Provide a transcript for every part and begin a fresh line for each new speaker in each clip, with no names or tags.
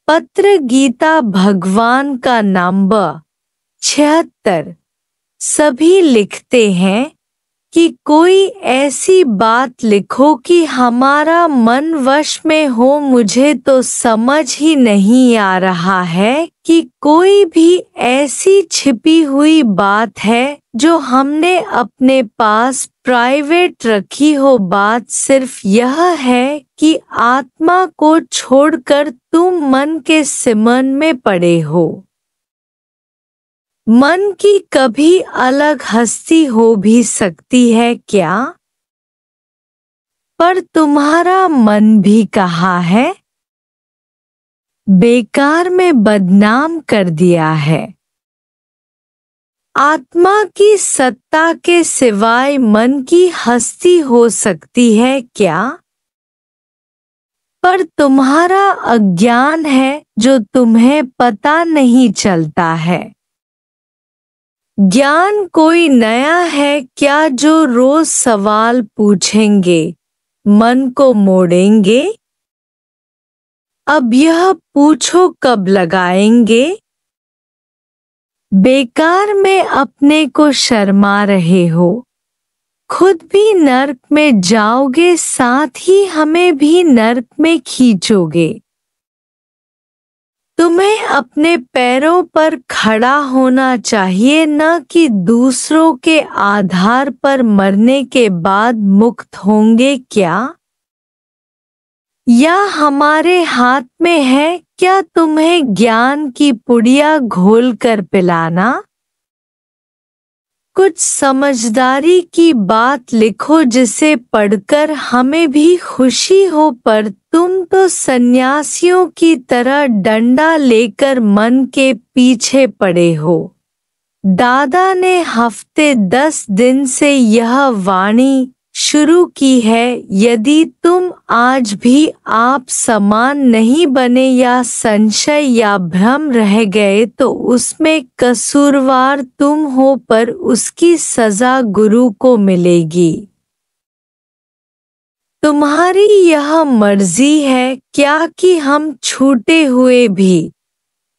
पत्र गीता भगवान का नंबर 76। सभी लिखते हैं कि कोई ऐसी बात लिखो कि हमारा मन वश में हो। मुझे तो समझ ही नहीं आ रहा है कि कोई भी ऐसी छिपी हुई बात है जो हमने अपने पास प्राइवेट रखी हो। बात सिर्फ यह है कि आत्मा को छोड़कर तुम मन के सिमरन में पड़े हो। मन की कभी अलग हस्ती हो भी सकती है क्या? पर तुम्हारा मन भी कहाँ है? बेकार में बदनाम कर दिया है। आत्मा की सत्ता के सिवाय मन की हस्ती हो सकती है क्या? पर तुम्हारा अज्ञान है जो तुम्हें पता नहीं चलता है। ज्ञान कोई नया है क्या जो रोज सवाल पूछेंगे, मन को मोड़ेंगे? अब यह पूछो कब लगाएंगे? बेकार में अपने को शर्मा रहे हो। खुद भी नर्क में जाओगे, साथ ही हमें भी नर्क में खींचोगे। तुम्हें अपने पैरों पर खड़ा होना चाहिए, न कि दूसरों के आधार पर। मरने के बाद मुक्त होंगे क्या? या हमारे हाथ में है क्या तुम्हें ज्ञान की पुड़िया घोल कर पिलाना? कुछ समझदारी की बात लिखो जिसे पढ़कर हमें भी खुशी हो। पर तुम तो सन्यासियों की तरह डंडा लेकर मन के पीछे पड़े हो। दादा ने हफ्ते 10 दिन से यह वाणी शुरू की है। यदि तुम आज भी आप समान नहीं बने या संशय या भ्रम रह गए तो उसमें कसूरवार तुम हो, पर उसकी सजा गुरु को मिलेगी। तुम्हारी यह मर्जी है क्या कि हम छूटे हुए भी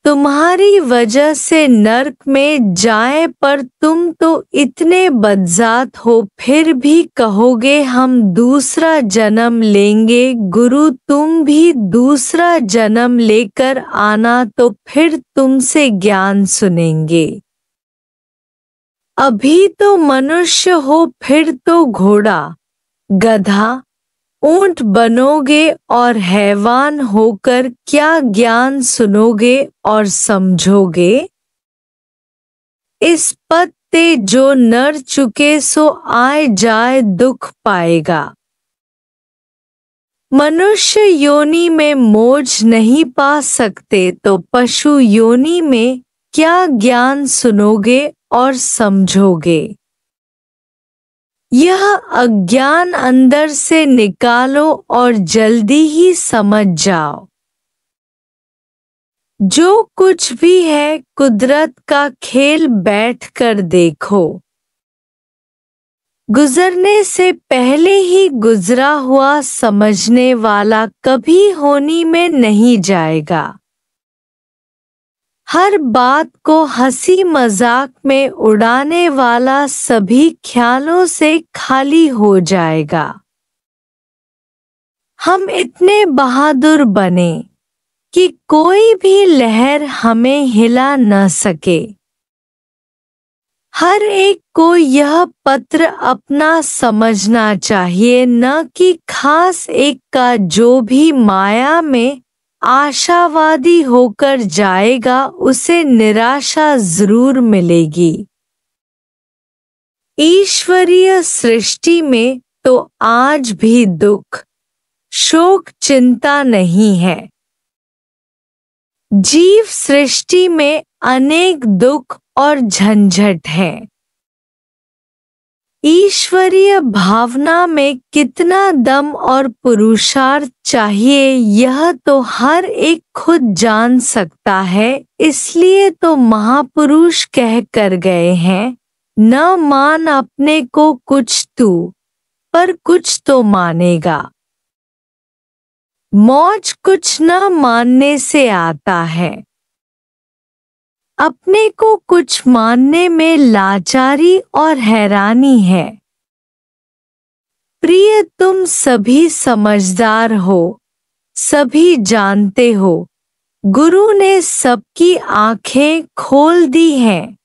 तुम्हारी वजह से नर्क में जाएं? पर तुम तो इतने बदजात हो, फिर भी कहोगे हम दूसरा जन्म लेंगे। गुरु तुम भी दूसरा जन्म लेकर आना तो फिर तुमसे ज्ञान सुनेंगे। अभी तो मनुष्य हो, फिर तो घोड़ा, गधा, ऊंट बनोगे और हैवान होकर क्या ज्ञान सुनोगे और समझोगे? इस पद ते जो नर चुके सो आए जाए दुख पाएगा। मनुष्य योनि में मौज नहीं पा सकते तो पशु योनि में क्या ज्ञान सुनोगे और समझोगे? यह अज्ञान अंदर से निकालो और जल्दी ही समझ जाओ। जो कुछ भी है कुदरत का खेल बैठकर देखो। गुजरने से पहले ही गुजरा हुआ समझने वाला कभी होनी में नहीं जाएगा। हर बात को हंसी मजाक में उड़ाने वाला सभी ख्यालों से खाली हो जाएगा। हम इतने बहादुर बने कि कोई भी लहर हमें हिला न सके। हर एक को यह पत्र अपना समझना चाहिए, न कि खास एक का जो भी माया में आशावादी होकर जाएगा उसे निराशा जरूर मिलेगी। ईश्वरीय सृष्टि में तो आज भी दुख, शोक, चिंता नहीं है। जीव सृष्टि में अनेक दुख और झंझट है। ईश्वरीय भावना में कितना दम और पुरुषार्थ चाहिए यह तो हर एक खुद जान सकता है। इसलिए तो महापुरुष कह कर गए हैं, न मान अपने को कुछ तू, पर कुछ तो मानेगा। मौज कुछ न मानने से आता है। अपने को कुछ मानने में लाचारी और हैरानी है। प्रिय, तुम सभी समझदार हो, सभी जानते हो, गुरु ने सबकी आंखें खोल दी हैं,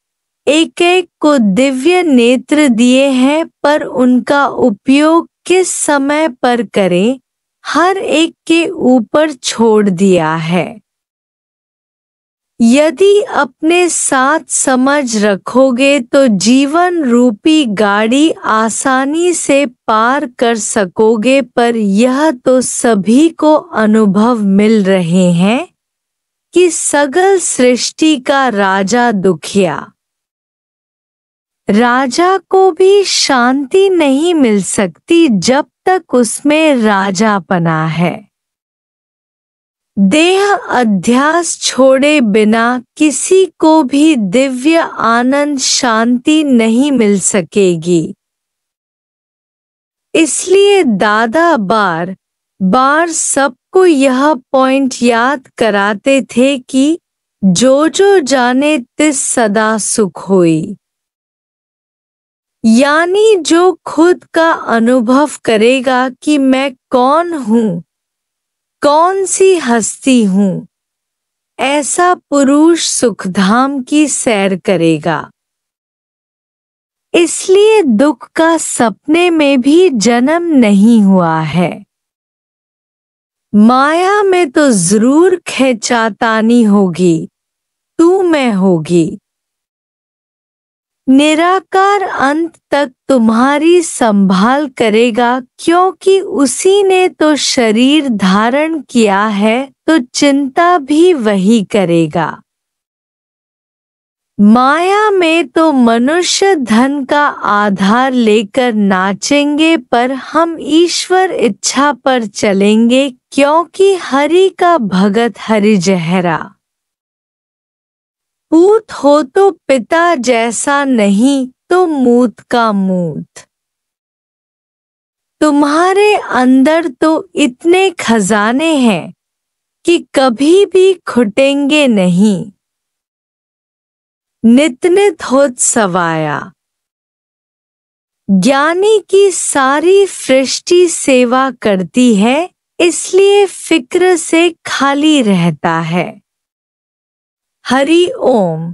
एक एक को दिव्य नेत्र दिए हैं, पर उनका उपयोग किस समय पर करें, हर एक के ऊपर छोड़ दिया है। यदि अपने साथ समझ रखोगे तो जीवन रूपी गाड़ी आसानी से पार कर सकोगे, पर यह तो सभी को अनुभव मिल रहे हैं कि सगल सृष्टि का राजा दुखिया। राजा को भी शांति नहीं मिल सकती जब तक उसमें राजापना है। देह अध्यास छोड़े बिना किसी को भी दिव्य आनंद शांति नहीं मिल सकेगी। इसलिए दादा बार बार सबको यह पॉइंट याद कराते थे कि जो जो जाने तिस सदा सुख होई। यानी जो खुद का अनुभव करेगा कि मैं कौन हूँ, कौन सी हस्ती हूँ, ऐसा पुरुष सुखधाम की सैर करेगा। इसलिए दुख का सपने में भी जन्म नहीं हुआ है। माया में तो जरूर खींचातानी होगी, तू मैं होगी। निराकार अंत तक तुम्हारी संभाल करेगा, क्योंकि उसी ने तो शरीर धारण किया है, तो चिंता भी वही करेगा। माया में तो मनुष्य धन का आधार लेकर नाचेंगे, पर हम ईश्वर इच्छा पर चलेंगे, क्योंकि हरि का भगत हरि जहरा। पूत हो तो पिता जैसा, नहीं तो मूत का मूत। तुम्हारे अंदर तो इतने खजाने हैं कि कभी भी खुटेंगे नहीं। नित नित होत सवाया। ज्ञानी की सारी सृष्टि सेवा करती है, इसलिए फिक्र से खाली रहता है। Hari Om.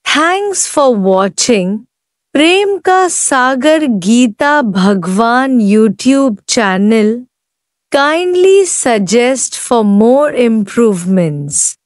Thanks for watching. प्रेम का सागर गीता भगवान YouTube channel. Kindly suggest for more improvements.